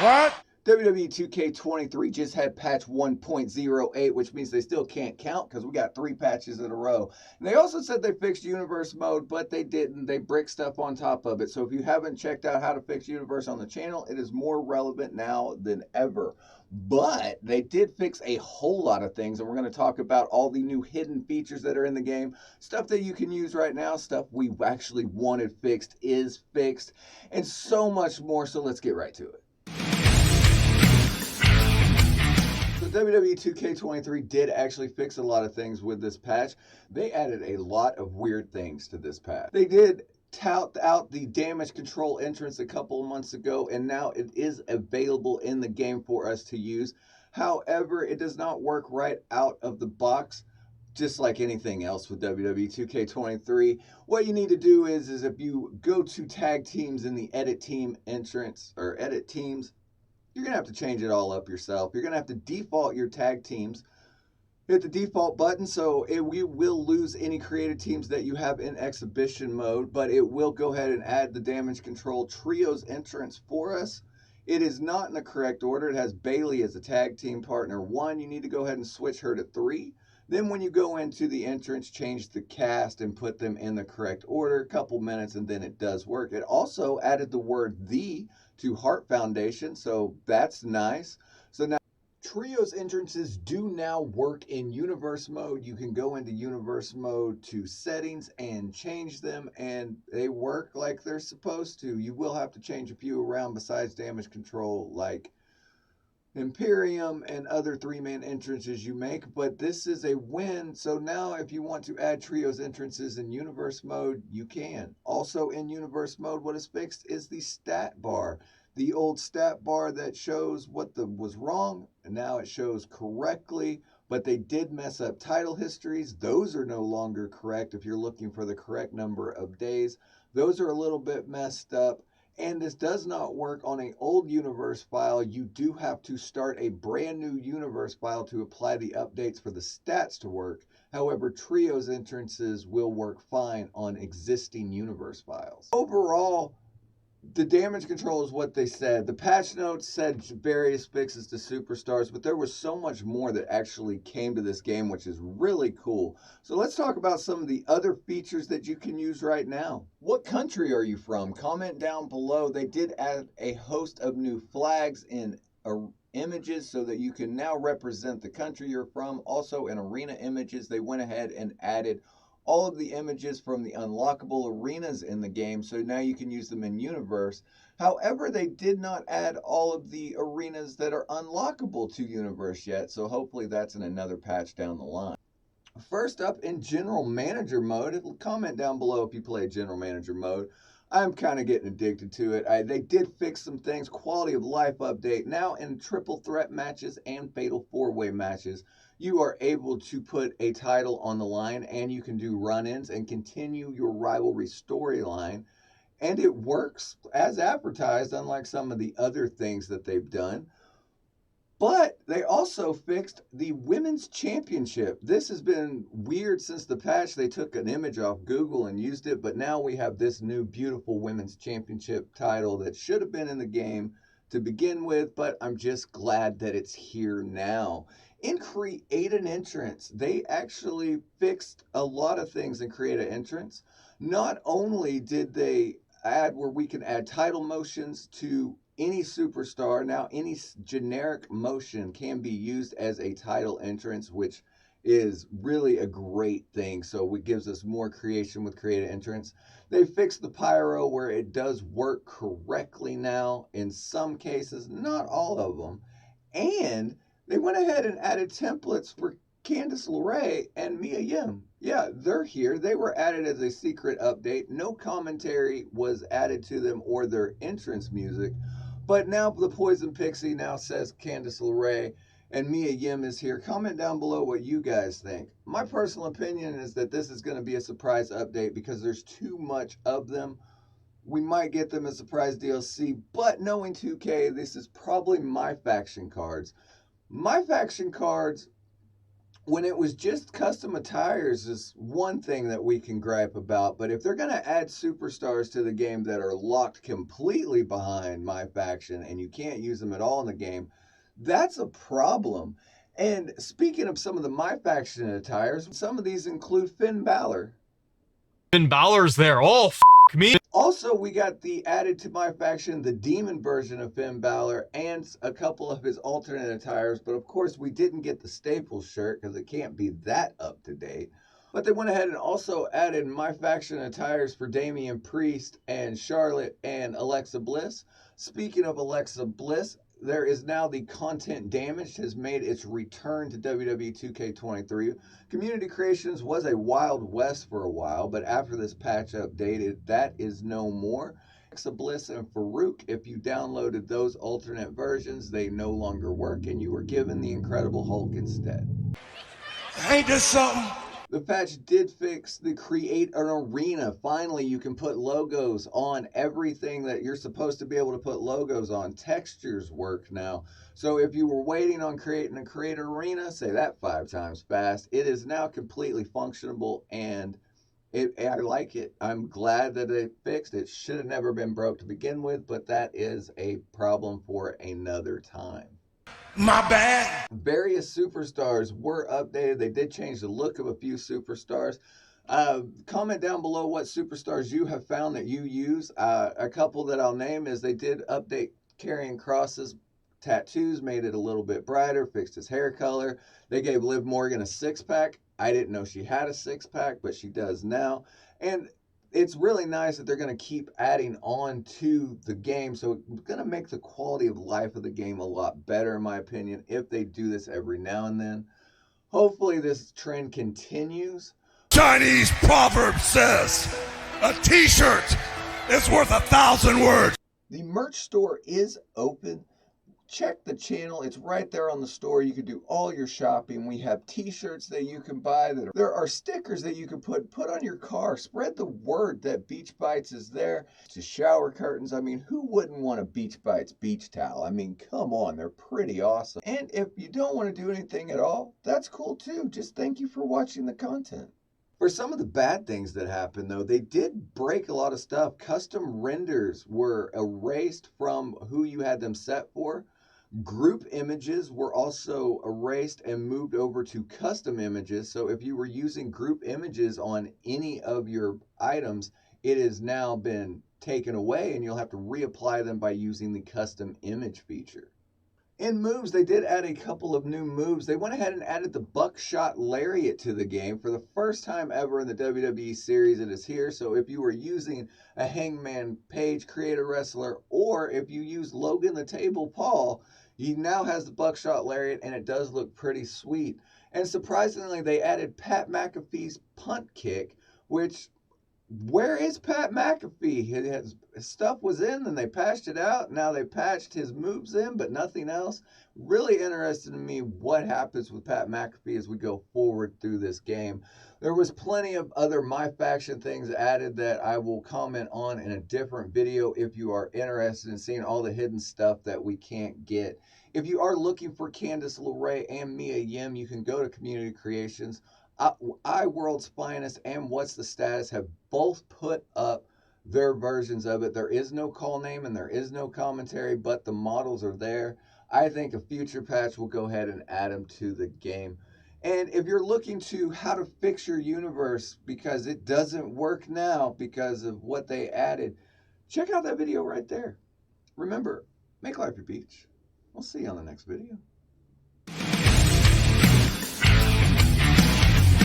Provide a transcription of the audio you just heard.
What? WWE 2k23 just had patch 1.08, which means they still can't count because we got 3 patches in a row. And they also said they fixed universe mode, but they didn't. They brick stuff on top of it. So if you haven't checked out how to fix universe on the channel, it is more relevant now than ever. But they did fix a whole lot of things, and we're going to talk about all the new hidden features that are in the game, stuff that you can use right now, stuff we actually wanted fixed is fixed, and so much more. So let's get right to it. So WWE 2k23 did actually fix a lot of things with this patch. They added a lot of weird things to this patch. They did tout out the damage control entrance a couple of months ago, and now it is available in the game for us to use. However, it does not work right out of the box, just like anything else with WWE 2k23. What you need to do is if you go to tag teams in the edit team entrance, or edit teams, you're going to have to change it all up yourself. You're going to have to default your tag teams. Hit the default button, so we will lose any created teams that you have in exhibition mode, but it will go ahead and add the damage control trios entrance for us. It is not in the correct order. It has Bailey as a tag team partner 1. You need to go ahead and switch her to 3. Then when you go into the entrance, change the cast and put them in the correct order. A couple minutes and then it does work. It also added the word "the" to Heart Foundation, so that's nice. So now trios entrances do now work in universe mode. You can go into universe mode to settings and change them, and they work like they're supposed to. You will have to change a few around besides damage control, like Imperium and other 3-man entrances you make, but this is a win. So now if you want to add trios entrances in universe mode, you can. Also in universe mode, what is fixed is the stat bar. The old stat bar that shows what was wrong, and now it shows correctly, but they did mess up title histories. Those are no longer correct if you're looking for the correct number of days. Those are a little bit messed up. And this does not work on an old universe file. You do have to start a brand new universe file to apply the updates for the stats to work. However, trios entrances will work fine on existing universe files. Overall, the damage control is what they said. The patch notes said various fixes to superstars, but there was so much more that actually came to this game, which is really cool. So let's talk about some of the other features that you can use right now. What country are you from? Comment down below. They did add a host of new flags in images so that you can now represent the country you're from. Also in arena images, they went ahead and added all of the images from the unlockable arenas in the game, so now you can use them in universe. However, they did not add all of the arenas that are unlockable to universe yet, so hopefully that's in another patch down the line. First up, in general manager mode, comment down below if you play general manager mode. I'm kind of getting addicted to it. They did fix some things. Quality of life update. Now in triple threat matches and fatal 4-way matches, you are able to put a title on the line, and you can do run-ins and continue your rivalry storyline. And it works as advertised, unlike some of the other things that they've done. But they also fixed the Women's Championship. This has been weird since the patch. They took an image off Google and used it, but now we have this new beautiful Women's Championship title that should have been in the game to begin with, but I'm just glad that it's here now. In Create an Entrance, they actually fixed a lot of things in Create an Entrance. Not only did they add where we can add title motions to any superstar, now any generic motion can be used as a title entrance, which is really a great thing. So it gives us more creation with Create an Entrance. They fixed the pyro where it does work correctly now in some cases, not all of them. And they went ahead and added templates for Candice LeRae and Mia Yim. Yeah, they're here. They were added as a secret update. No commentary was added to them or their entrance music. But now the Poison Pixie now says Candice LeRae and Mia Yim is here. Comment down below what you guys think. My personal opinion is that this is going to be a surprise update because there's too much of them. We might get them as surprise DLC, but knowing 2K, this is probably my faction cards. My faction cards when it was just custom attires is one thing that we can gripe about, but if they're going to add superstars to the game that are locked completely behind myfaction and you can't use them at all in the game, that's a problem. And speaking of some of the myfaction attires, some of these include Finn Balor. Finn Balor's there. Oh, me. Also, we got the added to myfaction, the demon version of Finn Balor, and a couple of his alternate attires. But of course, we didn't get the Staples shirt because it can't be that up to date. But they went ahead and also added myfaction attires for Damian Priest and Charlotte and Alexa Bliss. Speaking of Alexa Bliss, there is now the Content Damaged has made its return to WWE 2k23. Community Creations was a Wild West for a while, but after this patch updated, that is no more. Alexa Bliss and Farouk, if you downloaded those alternate versions, they no longer work, and you were given the Incredible Hulk instead. Ain't this something? The patch did fix the create an arena. Finally, you can put logos on everything that you're supposed to be able to put logos on. Textures work now. So if you were waiting on creating a create arena, say that 5 times fast, it is now completely functionable and I like it. I'm glad that they fixed it. Should have never been broke to begin with, but that is a problem for another time. My bad. Various superstars were updated. They did change the look of a few superstars. Comment down below what superstars you have found that you use. A couple that I'll name is they did update Karrion Kross's tattoos, made it a little bit brighter, fixed his hair color. They gave Liv Morgan a 6-pack. I didn't know she had a 6-pack, but she does now. And it's really nice that they're going to keep adding on to the game. So it's going to make the quality of life of the game a lot better, in my opinion, if they do this every now and then. Hopefully this trend continues. Chinese proverb says, a t-shirt is worth 1,000 words. The merch store is open. Check the channel. It's right there on the store. You can do all your shopping. We have t-shirts that you can buy. There are stickers that you can put on your car. Spread the word that BeachBytes is there. To shower curtains. I mean, who wouldn't want a BeachBytes beach towel? I mean, come on. They're pretty awesome. And if you don't want to do anything at all, that's cool too. Just thank you for watching the content. For some of the bad things that happened, though, they did break a lot of stuff. Custom renders were erased from who you had them set for. Group images were also erased and moved over to custom images. So if you were using group images on any of your items, it has now been taken away and you'll have to reapply them by using the custom image feature. In moves, they did add a couple of new moves. They went ahead and added the buckshot lariat to the game. For the first time ever in the WWE series, it is here. So if you were using a Hangman Page creator wrestler, or if you use Logan the Table Paul, he now has the buckshot lariat, and it does look pretty sweet. And surprisingly, they added Pat McAfee's punt kick, which, where is Pat McAfee? His stuff was in, and they patched it out. Now they patched his moves in, but nothing else. Really interested in me what happens with Pat McAfee as we go forward through this game. There was plenty of other myfaction things added that I will comment on in a different video if you are interested in seeing all the hidden stuff that we can't get. If you are looking for Candice LeRae and mygm, you can go to Community Creations. iWorld's Finest and What's the Status have both put up their versions of it. There is no call name and there is no commentary, but the models are there. I think a future patch will go ahead and add them to the game. And if you're looking to how to fix your universe because it doesn't work now because of what they added, check out that video right there. Remember, make life your beach. We'll see you on the next video.